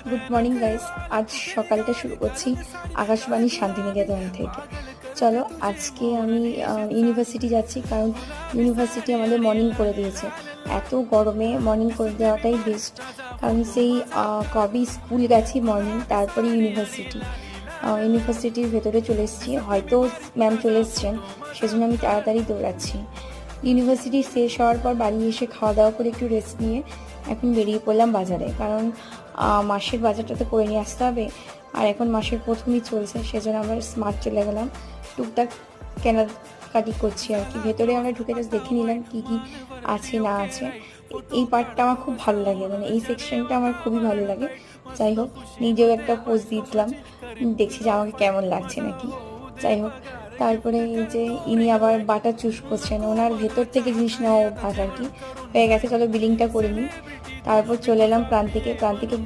Good morning guys. আজ সকালটা শুরু করছি আকাশবাণী শান্তিনিকেতন থেকে। চলো, আজকে আমি ইউনিভার্সিটি যাচ্ছি, কারণ ইউনিভার্সিটি আমাদের মর্নিং করে দিয়েছে। এত গরমে মর্নিং করে দেওয়াটাই বেস্ট, কারণ সেই কবে স্কুল গেছি মর্নিং, তারপরে ইউনিভার্সিটির ভেতরে চলে এসেছি, হয়তো ম্যাম চলে এসছেন, সেজন্য আমি তাড়াতাড়ি দৌড়াচ্ছি। ইউনিভার্সিটি শেষ হওয়ার পর বাড়ি এসে খাওয়া দাওয়া করে একটু রেস্ট নিয়ে এখন বেরিয়ে পড়লাম বাজারে, কারণ মাসের বাজারটা তো করে নিয়ে আসতে হবে। আর এখন মাসের প্রথমই চলছে, সেজন্য আমরা স্মার্ট চলে গেলাম, টুকটাক কেনাকাটি করছি আর কি। ভেতরে আমরা ঢুকে জাস্ট দেখে নিলাম কী কী আছে না আছে। এই পার্টটা আমার খুব ভালো লাগে, মানে এই সেকশনটা আমার খুবই ভালো লাগে। যাই হোক, নিজেও একটা পোজ দিয়েছিলাম, দেখছি যে আমাকে কেমন লাগছে নাকি। যাই হোক, তারপরে এই যে ইনি আবার বাটার চুজ করছেন, ওনার ভেতর থেকে জিনিস নেওয়া অভ্যাস আর কি। হয়ে গেছে, চলো বিলিংটা করে নিই। তারপর চলে এলাম প্রান্তিকে